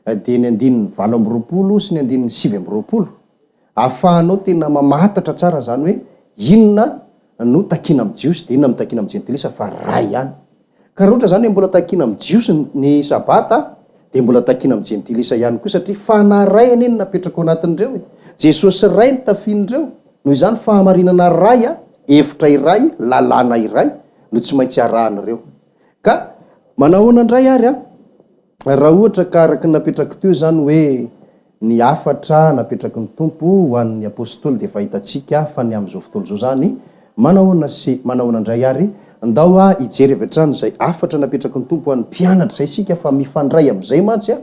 dia ny 9:20 sy ny 9:20 ahafahanao tena mamatatra tsara zany hoe inona no takina amin'ny jiosy dia inona mitakina amin'ny jentilisa fa ray ihany. Ka raha ohatra zany hoe mbola takina amin'ny jiosy ny sabata dia mbola takina amin'ny jentilisa ihany koa, satria fanaray anie napetraka ao anatin'ireo e. Jesosy ray ny tafian'ireo, noho izany fahamarinana ray hevitra iray, lalàna iray no tsy maintsy arahan'ireo. Ka manahoana indray ary raha ohatra ka araka napetraka teo zany hoe ny afatra napetraky ny tompo ho an'ny apôstôly dia fahitantsika fa ny amin'izao fotoana izao zany manahoana indray ary ndao ijery avy hatrany zay afatra napetraky ny tompo ho an'ny mpianatra zay isika fa mifandray amin'izay mantsy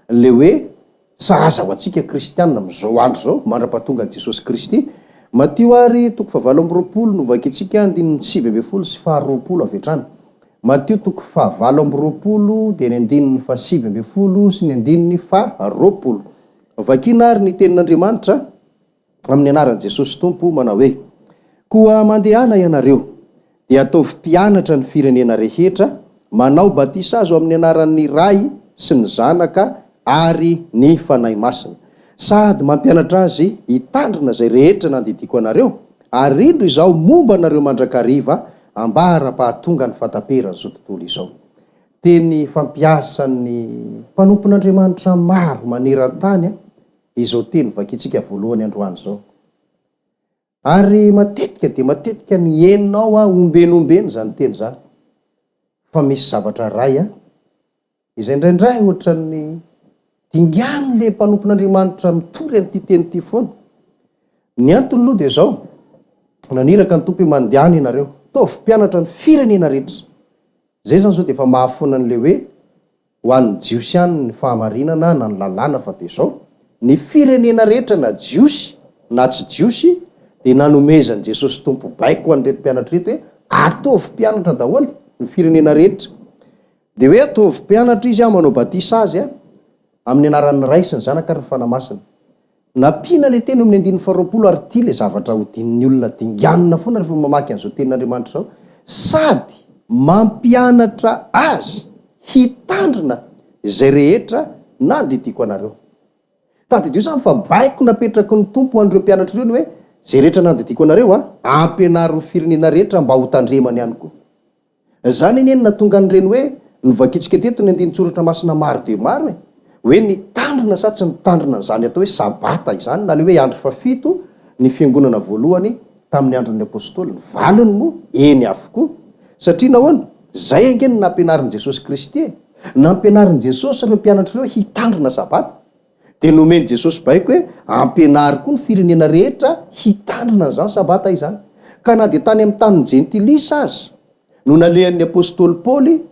le hoe sahaza ho antsika kristiana amin'izao andro zao mandra-pahatonga an' Jesosy Kristy. Matio ary 7:20 no vakintsika 9:20 sy 20 avy hatrany. Matio 7:20 dia ny 9:20 sy ny 9:20. Vakina ary ny tenin'Andriamanitra amin'ny anaran'i Jesosy Tompo manao hoe: koa mandehana ianareo dia ataovy mpianatra ny firenena rehetra, manao batisa azo amin'ny anaran'ny Ray sy ny Zanaka ary ny Fanahy Masina, sady mampianatra azy hitandrina zay rehetra nandidiko anareo, ary indro izao momba anareo mandrakariva ambara-pahatonga ny fataperan'izao tontolo izao. Teny fampiasan'ny mpanompon'Andriamanitra maro maneran-tany izao teny vakintsika voalohany androany zao. Ary matetika dia matetika ny enao ombenombeny zany teny zany, fa misy zavatra ray izay indraindray ohatra ny dingany le mpanompon'Andriamanitra mitory an'ity teny ity foana. Ny antony loha dia zao: naniraka ny tompo mandehana ianareo, taovy mpianatra ny firenena rehetra. Zay zany zao dia efa mahafoana an'le hoe ho an'ny jiosy ihany ny fahamarinana na ny lalàna, fa dia zao ny firenena rehetra na jiosy na tsy jiosy dia nanomezan'i Jesosy Tompo baiko ho an'ireto mpianatra reto hoe ataovy mpianatra daholo ny firenena rehetra. Dia hoe ataovy mpianatra izy manao batisa azy amin'ny anaran'ny Ray sy ny Zanaka ary ny Fanahy Masina. Nampiana le teny amin'ny 9:20 ary ity le zavatra hodinin'ny olona dinganina foana rehefa mamaky an'izao tenin'Andriamanitra zao: sady mampianatra azy hitandrina izay rehetra nandidiko anareo. Tadidio zany fa baiko napetraky ny tompo ho an'ireo mpianatra ireo ny hoe zay rehetra nandidiko anareo ampianary ny firenena rehetra mba ho tandremany ihany koa. Zany eny natonga an'ireny hoe novakitsika teto ny andin-tsoratra masina maro dia maro hoe ny tandrina sa tsy nitandrina n'izany atao hoe sabata izany, na le hoe andro fa-7 ny fiangonana voalohany tamin'ny andron'ny apôstôly. Ny valiny moa eny avokoa, satria nahoana zay angeny nampianarin'i Jesosy Kristy nampianarin'i Jesosy ireo mpianatra ireo hitandrina sabata. Dia nomeny Jesosy baiko hoe ampianary koa ny firenena rehetra hitandrina n'izany sabata izany. Ka na dia tany amin'ny tanin'ny jentilisa azy no nalehan'ny apôstôly Paoly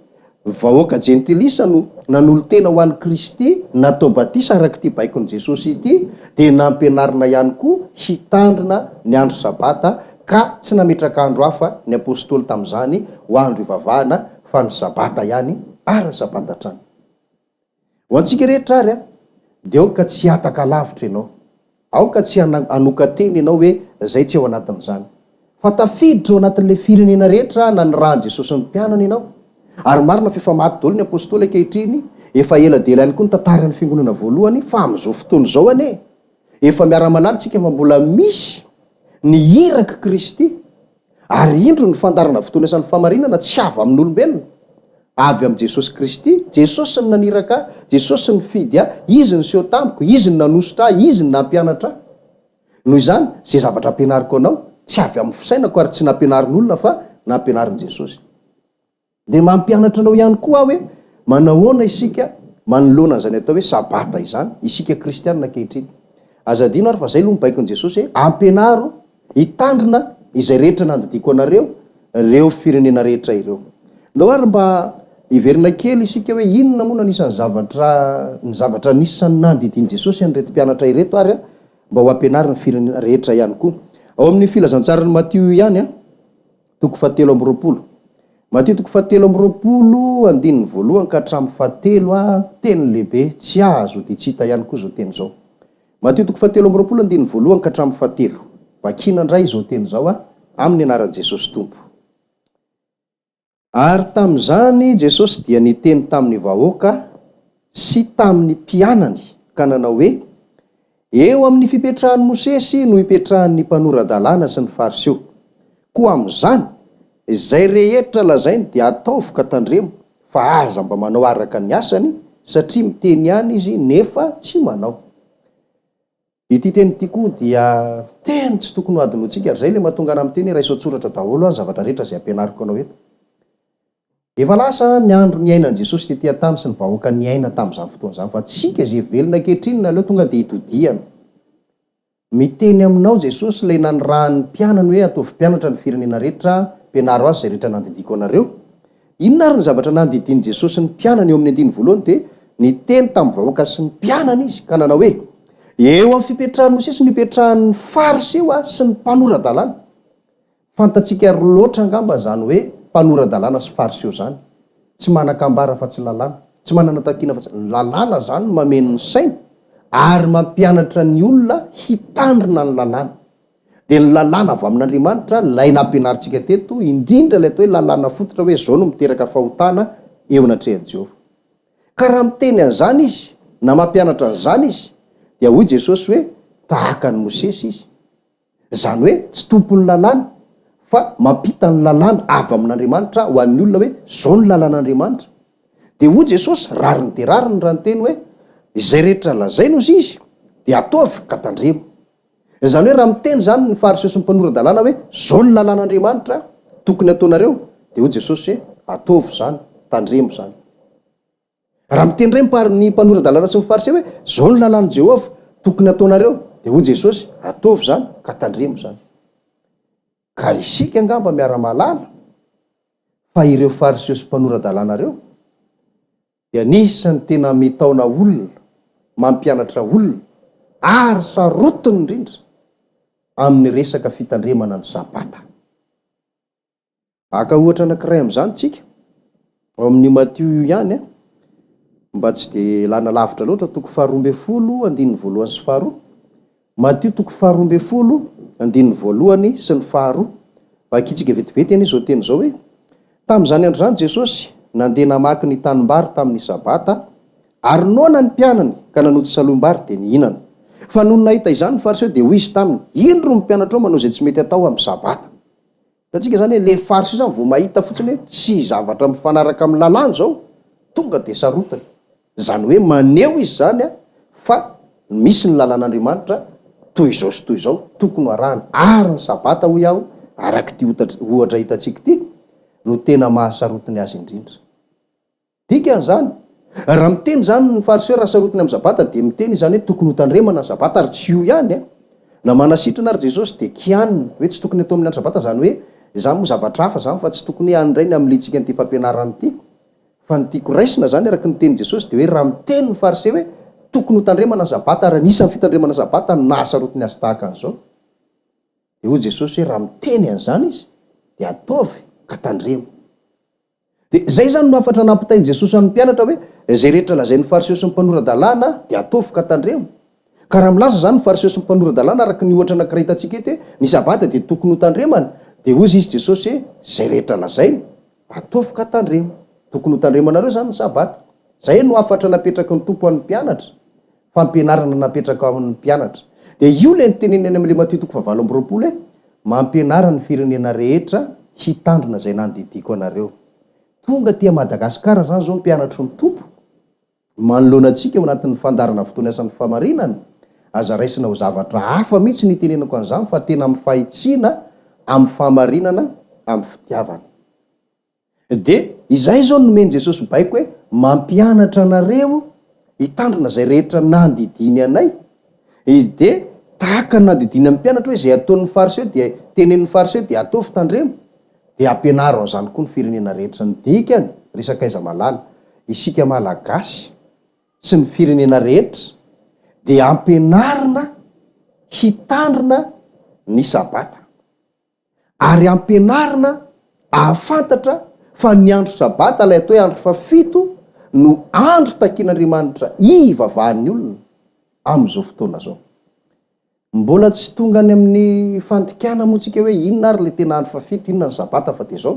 vahoaka jentilisa no nanolo tena ho an'ny Kristy, natao batisa araka ity baikon'i Jesosy ity, dia nampianarina ihany koa hitandrina ny andro sabata, ka tsy nametraka andro hafa ny apôstôly tamin'izany ho andro ivavahana fa ny sabata ihany ary ny sabata trany. Ho antsika rehetra ary dia aoka tsy hataka lavitra ianao, aoka tsy anoka teny ianao hoe zay tsy ao anatin'izany, fa tafiditra ao anatin'le firenena rehetra na ny rahan'i Jesosy ny mpianana ianao. Ary marina fa efa maty daholo ny apôstôly ankehitriny, efa ela dia ela ihany koa ny tantaran'ny fiangonana voalohany, fa amin'izao fotoana izao efa miara-malala tsika fa mbola misy ny iraka Kristy, ary indro ny fandarana fotoana isan'ny famarinana tsy avy amin'ny olombelona, avy amin'i Jesosy Kristy. Jesosy ny naniraka, Jesosy ny fidy izy ny seho tamiko, izy ny nanositra, izy ny nampianatra. Noho izany zay zavatra ampianariko anao tsy avy amin'ny fisainako ary tsy nampianarin'olona fa nampianarin'i Jesosy. Dia mampianatra anao ihany koa hoe manahoana isika manoloana an'izany atao hoe sabata izany, isika kristianina ankehitriny. Azadino ary fa zay aloha ny baikon'i Jesosy hoe ampianaro hitandrina izay rehetra nandidiko anareo, ireo firenena rehetra ireo. Ndao ary mba hiverina kely isika hoe inona moa anisan'ny zavatra anisan'ny nandidian'i Jesosy an'ireto mpianatra ireto ary mba ho ampianary ny firenena rehetra ihany koa. Ao amin'ny filazantsarany Matio ihany 7:20. Matio 7:20 andininy voalohany ka hatramin'ny 7 teny lehibe tsy azo dia tsy hita ihany koa zao teny zao. Matio 7:20 andininy voalohany ka hatramin'ny 7. Vakina indray zao teny zao amin'ny anaran'i Jesosy Tompo. Ary tamin'izany Jesosy dia niteny tamin'ny vahoaka sy tamin'ny mpianany ka nanao hoe eo amin'ny fipetrahan'ny Mosesy no hipetrahan'ny mpanoradalàna sy ny fariseo. Koa amin'izany izay rehetra lazainy dia ataovy ka tandremo, fa aza mba manao araka ny asany satria miteny ihany izy nefa tsy manao. Ity teny ity koa dia tena tsy tokony ho adinoantsika ary zay le mahatonga ana miteny raha iso-tsoratra daholo any zavatra rehetra zay ampianariko anao eto. Efa lasa ny andro niainan Jesosy tetỳ tany sy ny vahoaka niaina tamin'izany fotoana izany, fa tsika izay velona ankehitriny na leo tonga dia hitodiana. Miteny aminao Jesosy ilay nanirahan'ny mpianany hoe ataovy mpianatra ny firenena rehetra, mpianaro azy izay rehetra nandidiko anareo. Inona ary ny zavatra nandidiany Jesosy ny mpianany eo amin'ny andiny voalohany dia niteny tamin'ny vahoaka sy ny mpianany izy ka nanao hoe eo amin'ny fipetrahan'ny Mosesy no hipetrahan'ny fariseo sy ny mpanoradalàna. Fantatsika loatra angamba zany hoe mpanoradalàna sy fariseo zany tsy manakambara fa tsy lalàna, tsy manana takiana fa tsy lalàna zany mameno ny saina ary mampianatra ny olona hitandrina ny lalàna. Dia ny lalàna avy amin'Andriamanitra lay nampianarintsika teto, indrindra ilay atao hoe lalàna fototra hoe zao no miteraka fahotana eo anatrehan'i Jehovah. Ka raha miteny an'izany izy na mampianatra an'izany izy dia hoy Jesosy hoe tahaka ny Mosesy izy. Zany hoe tsy tompon'ny lalàna fa mampita ny lalàna avy amin'Andriamanitra ho an'ny olona hoe zao ny lalàn'Andriamanitra. Dia hoy Jesosy rariny dia rariny raha ny teny hoe izay rehetra lazainy ozy izy dia ataovy ka tandremo. Zany hoe raha miteny zany ny fariseo sy ny mpanoradalàna hoe zao ny lalàn'Andriamanitra tokony ataonareo dia hoy Jesosy hoe ataovy zany, tandremo zany. Raha miteny indray ny mpanoradalàna sy ny fariseo hoe zao ny lalàn'i Jehovah tokony ataonareo dia hoy Jesosy ataovy zany ka tandremo zany. Ka isika angamba miara-malala fa ireo fariseo sy mpanoradalàna reo dia nisany tena mitaona olona, mampianatra olona ary sarotiny indrindra amin'ny resaka fitandremana ny sabata. Aka ohatra anankiray amin'izany tsika ao amin'ny Matthieu ihany mba tsy dia lana lavitra loatra, toko 12 andininy voalohany sy faharoa. Matthieu toko 12 andininy voalohany sy ny faharoa. Vakitsika vetivety any izao teny izao hoe tamin'izany andro zany Jesosy nandeha namaky ny tanimbary tamin'ny sabata ary noana ny mpianany ka nanoty salombary dia nihinana. Fa noho nahita izany ny fariseo dia hoy izy taminy, ino ro mpianatra ao manao izay tsy mety atao amin'ny sabata. Tatsika zany hoe le fariseo zany vao mahita fotsiny hoe tsy zavatra mifanaraka amin'ny lalàna zao tonga dia sarotiny. Zany hoe maneho izy zany fa misy ny lalàn'Andriamanitra toy izao sy toy izao tokony arahana ary ny sabata hoy aho araka ty ohatra hitantsika ity no tena mahasarotiny azy indrindra. Dikan'izany raha miteny zany ny fariseo raha sarotiny amin'ny sabata dia miteny zany hoe tokony ho tandremana ny sabata ary tsy io ihany na manasitrana ary Jesosy dia kianina hoe tsy tokony atao amin'ny andro sabata, zany hoe zany moa zavatra hafa zany fa tsy tokony ihany indray ny amin'ilitsika an'ity fampianarana ity. Fa ny tiako raisina zany araka ny teny Jesosy dia hoe raha miteny ny fariseo hoe tokony ho tandremana ny sabata ary anisan'ny fitandremana ny sabata no nahasarotiny azy tahaka an'izao. Dia hoy Jesosy hoe raha miteny an'izany izy dia ataovy ka tandremo. Dia zay zany no afatra nampitainy Jesosy an'ny mpianatra hoe izay rehetra lazain'ny fariseo sy ny mpanoradalàna dia ataovy ka tandremo. Ka raha milaza zany ny fariseo sy ny mpanoradalàna araka ny ohatra anankiray hitantsika eto hoe ny sabata dia tokony ho tandremana, dia hoy izy Jesosy hoe izay rehetra lazainy ataovy ka tandremo. Tokony ho tandremanareo zany ny sabata. Zay no afatra napetraka ny tompo amin'ny mpianatra, fampianarana napetraka amin'ny mpianatra. Dia io le niteneneny amin'ilay Matthieu toko 12 hoe mampianara ny firenena rehetra hitandrina izay nandidiko anareo. Tonga tia Madagasikara zany zao mpianatro ny tompo manoloana antsika eo anatin'ny fandarana fotoana asan'ny famarinana, aza raisina ho zavatra hafa mihitsy ny tenenako an'izany fa tena amin'ny fahitsiana, amin'ny famarinana, amin'ny fitiavana. Dia izay zao nomeny Jesosy baiko hoe mampianatra anareo hitandrina izay rehetra nandidiny anay. Izy dia tahaka nandidiny amin'ny mpianatra hoe izay ataon'ny fariseo dia tenen'ny fariseo dia ataovy tandremo, dia ampianaro an'izany koa ny firenena rehetra. Ny dikany resaka aiza malala isika malagasy sy ny firenena rehetra dia ampianarina hitandrina ny sabata ary ampianarina ahafantatra fa ny andro sabata ilay atao hoe andro fafito no andro takian'Andriamanitra ivavahan'ny olona amin'izao fotoana zao. Mbola tsy tonga any amin'ny fantikana moa tsika hoe inona ary le tena andro fafito, inona ny sabata, fa dia zao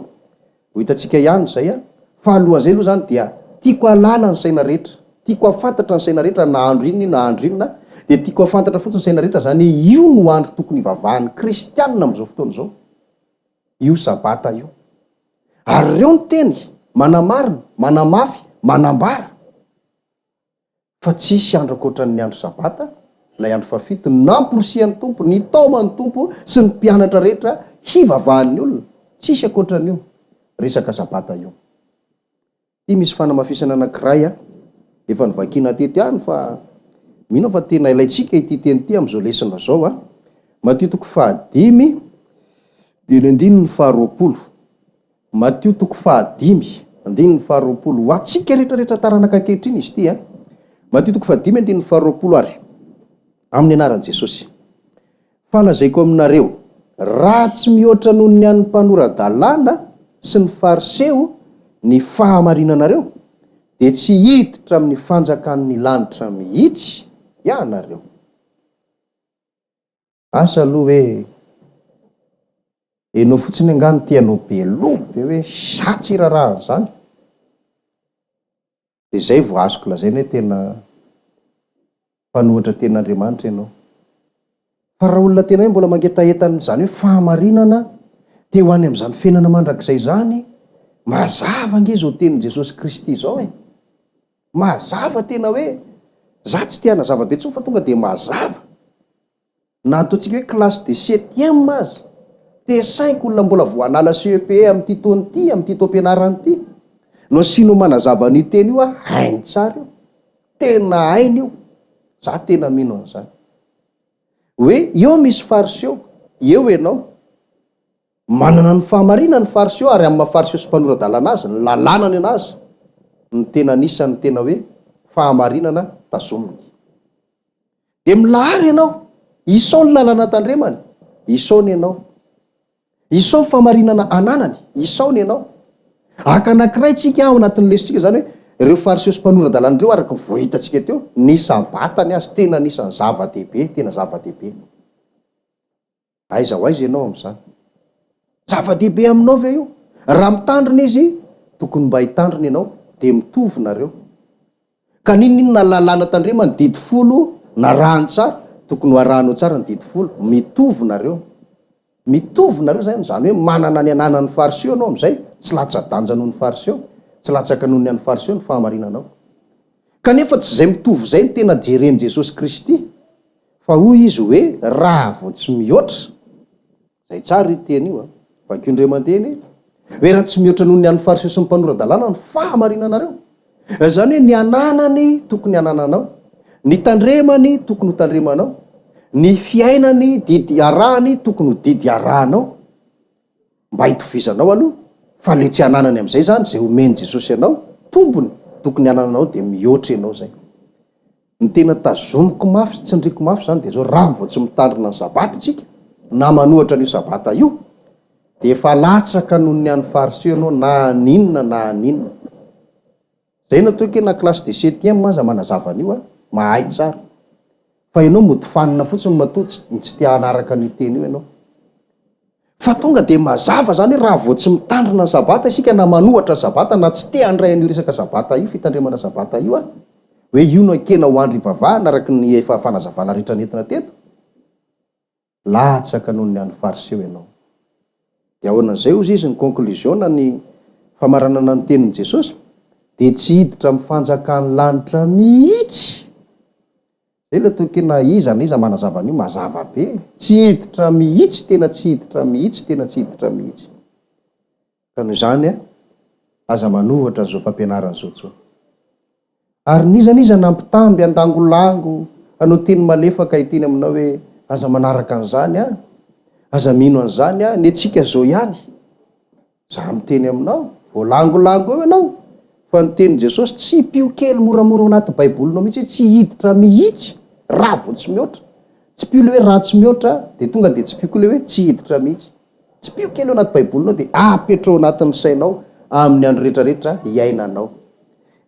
ho hitantsika ihany zay fa alohan'izay aloha zany dia tiako halala ny saina rehetra tiako afantatra ny saina rehetra na andro inona na andro inona, dia tiako afantatra fotsiny ny saina rehetra zany io no andro tokony ivavahan'ny kristianina amin'izao fotoana izao. Io sabata io. Ary reo ny teny manamarina, manamafy, manambara fa tsisy andro akoatran'ny andro sabata, ilay andro fafito namporosian'ny tompo, ny taoman'ny tompo sy ny mpianatra rehetra hivavahan'ny olona. Tsisy akoatran'io resaka sabata io. Ty misy fanamafisana anankiray efa nivakiana tety any fa mino fa tena ilaitsika ity teny ity amin'izao lesona zao Matio 5 dia ny 9:20. Matio 5 9:20 ho atsika rehetrarehetra taranaka ankehitriny izy ity Matio 5 9:20 ary amin'ny anaran'i Jesosy. Falazaiko aminareo, raha tsy mihoatra noho ny an'ny mpanoradalàna sy ny fariseo ny fahamarinanareo, dia tsy hiditra amin'ny fanjakan'ny lanitra mihitsy ianareo. Asa aloha hoe enao fotsiny angano tianao belobe hoe satsy irarahana zany, dia zay vao azoko lazaina hoe tena mpanohatra ten'Andriamanitra ianao. Fa raha olona tena hoe mbola mangetahetana zany hoe fahamarinana te ho any amin'izany fiainana mandrakizay zany, mazava ange zao tenin' Jesosy Kristy zao mazava tena hoe za tsy tia nazava be tsony fa tonga dia mazava na ataontsika hoe classe de 7e azy te 5 olona mbola voanala CEPE amin'ity taona ity, amin'ity taom-pianarana ity, no sino manazava ny teny io hainy tsara io, tena hainy io. Za tena mino an'izany hoe eo misy fariseo, eo ianao manana ny fahamarina ny fariseo, ary amin'ny mafariseo sy mpanoradalana azy ny lalànany anazy ny tena nisany tena hoe fahamarinana tazominy. Dia milahary ianao, isao ny lalàna tandremany, isao ny ianao, isao ny fahamarinana ananany, isao ny ianao. Aka anankiray tsika ao anatin'ny lesitsika zany hoe ireo fariseo sy mpanoradalana ireo araka voahitatsika teo, ny sabatany azy tena nisany zava-dehibe, tena zava-dehibe. Aiza ho aiza ianao amin'izany? Zava-dehibe aminao ve io? Raha mitandrina izy, tokony mba hitandrina ianao, dia mitovy nareo. Ka ninona lalàna tandremany didy 10 na rahany tsara, tokony ho arahanao tsara ny didy 10. Mitovy nareo. Mitovy nareo zany hoe manana ny ananan'ny fariseo anao amin'izay, tsy latsa-danja noho ny fariseo, tsy latsaka noho ny an'ny fariseo ny fahamarinanao. Kanefa tsy izay mitovy izay ny tena jeren'i Jesosy Kristy, fa hoy izy hoe raha vao tsy mihoatra, zay tsara io teny io vakio indray manteny hoe raha tsy mihoatra noho ny an'ny fariseo sy ny mpanoradalàna ny fahamarinanareo. Zany hoe ny ananany tokony anananao, ny tandremany tokony ho tandremanao, ny fiainany didy arahany tokony ho didy arahanao, mba hitovizanao aloha. Fa le tsy ananany amin'izay zany zay omeny Jesosy ianao tombony, tokony anananao dia mihoatra ianao zay. Ny tena tazomiko mafy sy tsindriko mafy zany dia zao, raha vao tsy mitandrina ny sabata tsika na manohatra n'io sabata io, dia efa latsaka noho ny an'ny fariseo ianao na ninona na ninona. Zay natao hoe na classe de 7e aza manazava an'io mahay tsara. Fa ianao mody fanina fotsiny matoa tsy tia hanaraka ny teny io ianao. Fa tonga dia mazava zany raha vao tsy mitandrina ny sabata isika na manohatra sabata na tsy tia handray an'io resaka sabata io, fitandremana sabata io hoe io no ekena ho andro ivavahana araka ny efa fanazavana rehetra nentina teto, latsaka noho ny an'ny fariseo ianao. Dia ahoanan'izay ozy izy ny conclusion ny famaranana ny tenin'i Jesosy, dia tsy hiditra amin'ny fanjakan'ny lanitra mihitsy. Zay le toke na iza na iza manazava an'io mazava be, tsy hiditra mihitsy, tena tsy hiditra mihitsy, tena tsy hiditra mihitsy. Ka noho izany aza manohatra zao fampianarana zao tsony. Ary nizaniza nampitamby andangolango hanao teny malefaka hiteny aminao hoe aza manaraka an'izany aza mino an'izany ny antsika zao ihany. Za miteny aminao, voalangolango eo ianao, fa ny tenin' Jesosy tsy pio kely moramora anaty baibolinao mihitsy, tsy hiditra mihitsy raha vao tsy mihoatra. Tsy pio le hoe raha tsy mihoatra dia tonga dia tsy pio koa le hoe tsy hiditra mihitsy. Tsy pio kely anaty baibolinao dia apetrao anatin'ny sainao amin'ny andro rehetrarehetra iainanao.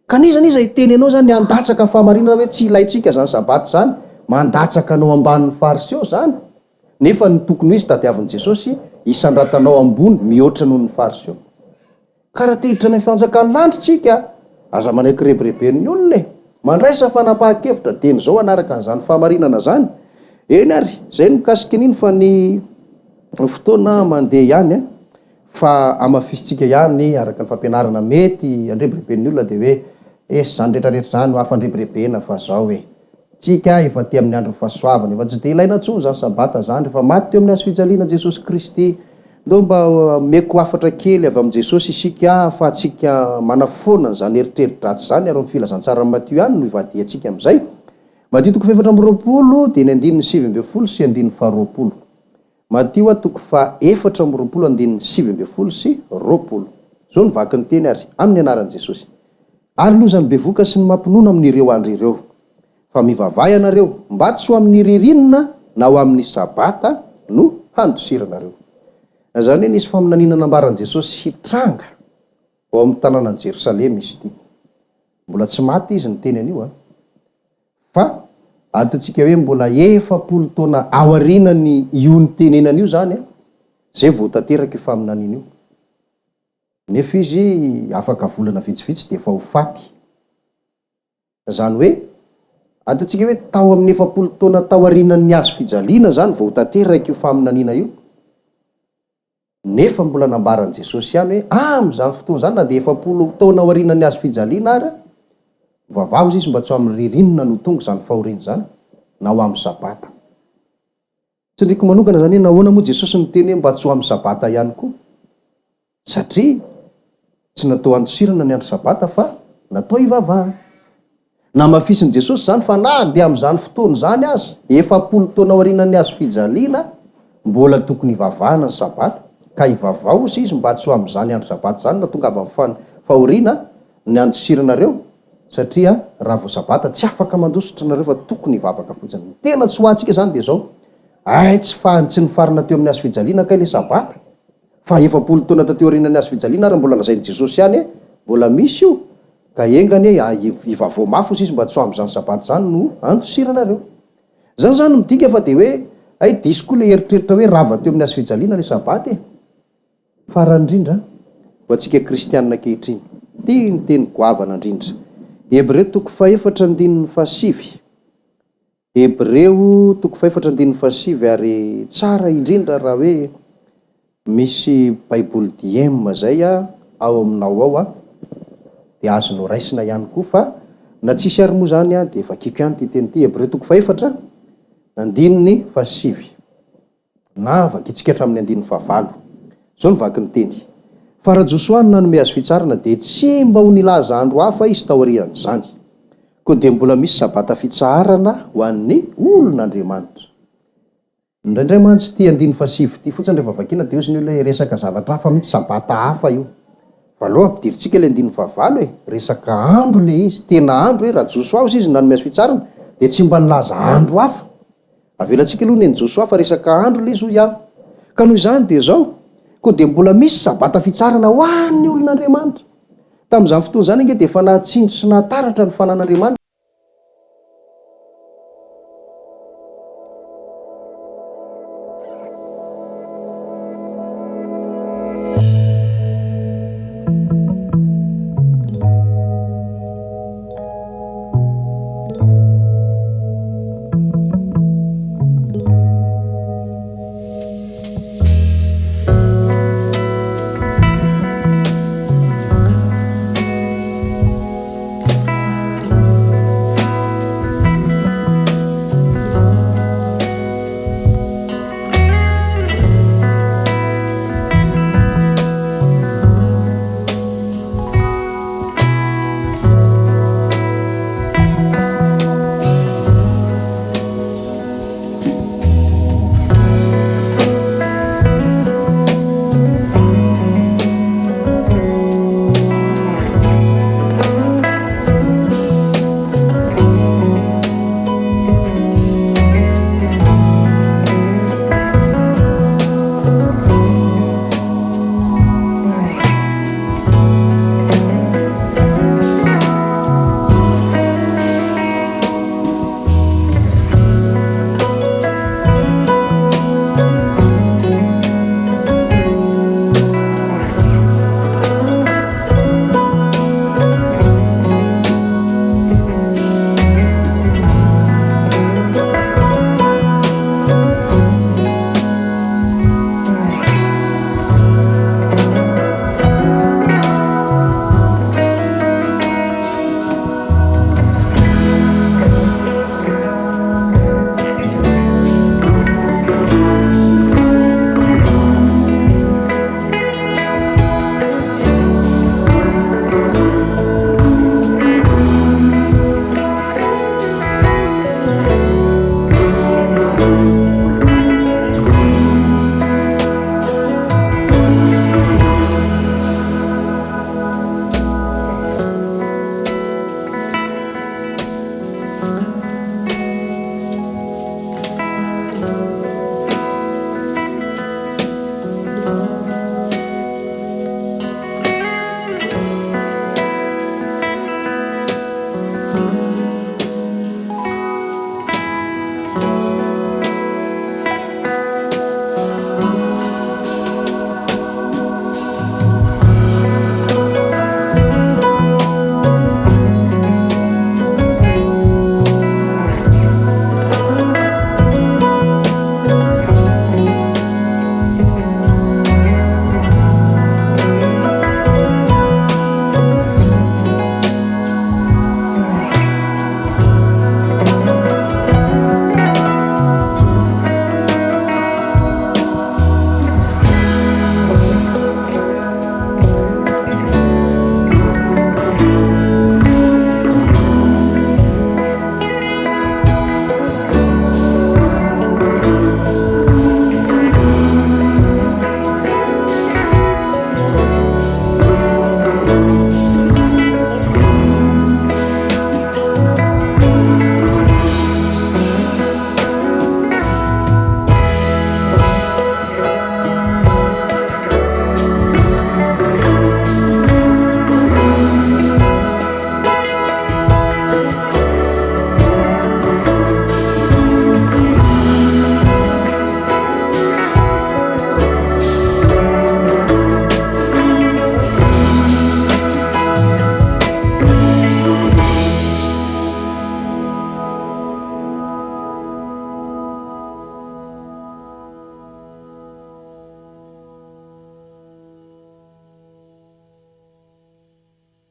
Kanizaniza hiteny anao zany andatsaka fahamarinana hoe tsy ilaitsika zany sabata zany, mandatsaka anao ambanin'ny fariseo zany. Nefa ny tokony izy tadiavin'i Jesosy isandratanao ambony mihoatra noho ny fariseo. Ka raha te hiditra ny fanjakan'ny lanitra tsika, aza manaiky rebireben'ny olona mandraisa fanapahan-kevitra teny zao anaraka an'izany fahamarinana zany. Eny ary zay mikasika an'iny fa ny fotoana mandeha ihany fa amafisitsika ihany araka ny fampianarana mety andrebireben'ny olona de hoe esy zany rehetrarehetra zany hafa andrebirebena fa zao hoe tsika efa te amin'ny andro fahasoavana efa tsy de ilaina tso zany sabata zany rehefa maty teo amin'ny hazo fijaliana Jesosy Kristy. Ndo mba meko afatra kely avy amin'i Jesosy isika fa atsika manafoana zany eritreritratsy zany ary filazantsara Matio ihany no ivady atsika amin'izay. Matio 4:20 dia ny 9:7 sy 9:20. Matio 4:7 sy 20. Zao nivaky ny teny ary amin'ny anaran'i Jesosy. Ary lozany bevoka sy ny mampinono amin'ireo andro ireo. Fa mivavay ianareo mba tsy ho amin'ny ririnina na ho amin'ny sabata no handosiranareo. Zany hoe nisy faminaniana nambaran'i Jesosy hitranga ao amin'ny tanànan Jerosalema izy ity. Mbola tsy maty izy ny teny anio fa ataontsika hoe mbola 70 taona aorianany io ny tenenana io zany zay vao tanteraka io faminaniana io. Nefa izy afaka volana vitsivitsy de efa ho faty. Zany hoe ataontsika hoe tao amin'ny 70 taona taorianany hazo fijaliana zany vao tanteraka io faminaniana io. Nefa mbola nambaran'i Jesosy ihany hoe amin'izany fotoana zany na de 70 taona aorianany hazo fijaliana ary vavao izy mba tsy ho amin'ny ririnina no tonga zany fahoriana zany na ho amin'ny sabata. Tsindriko manokana zany hoe nahoana moa Jesosy miteny hoe mba tsy ho amin'ny sabata ihany koa, satria tsy natao andosirana ny andro sabata fa natao hivavahana. Na mafisin'i Jesosy zany fa na de amin'izany fotoana zany azy 70 taona aorianany hazo fijaliana mbola tokony hivavahana ny sabata, ka hivavao izy mba tsy ho amin'izany andro sabata zany na tonga avy amin'ny fahoriana ny andosiranareo. Satria raha vao sabata tsy afaka mandositra nareo fa tokony hivavaka fotsiny. Tena tsy hoantsika zany de zao tsy ny farina teo amin'ny hazo fijaliana ka ile sabata fa 70 taona tateo aorianany hazo fijaliana ary mbola lazain'i Jesosy ihany mbola misy io, ka engany hivavao mafy izy mba tsy ho amin'izany sabata zany no andosiranareo. Zany midika fa de hoe diso koa le eritreritra hoe rava teo amin'ny hazo fijaliana le sabata farany indrindra ho antsika kristiana ankehitriny. Ty ny teny goavana indrindra. Hebreo 4:7. Hebreo 4:7 ary tsara indrindra raha hoe misy baiboly diem zay ao aminao ao de azonao raisina ihany koa fa na tsisy ary moa zany de efa kiko ihany ty teny ty. Hebreo 4:7 na vakitsika hatramin'ny 9:9. Zao nivaky ny teny. Fa raha Josoa nanome azy fitsarana de tsy mba ho nilaza andro hafa izy taorian'ny zany, koa de mbola misy sabata fitsarana ho an'ny olon'Andriamanitra. Indraindray mantsy ty 9:7 ty fotsiny rehefa vakina de ozy ny olona resaka zavatra hafa mitsy sabata hafa io. Fa aloha ampidiritsika le 9:9 resaka andro le izy, tena andro raha Josoa izy nanome azy fitsarana de tsy mba nilaza andro hafa. Avelantsika aloha ny Josoa fa resaka andro le izy ho ihany. Ka noho izany de zao koa de mbola misy sabata fitsarana ho an'ny olon'Andriamanitra. Tamin'izany fotoana zany inge de efa nahatsinjo sy nahataratra ny fanan'Andriamanitra.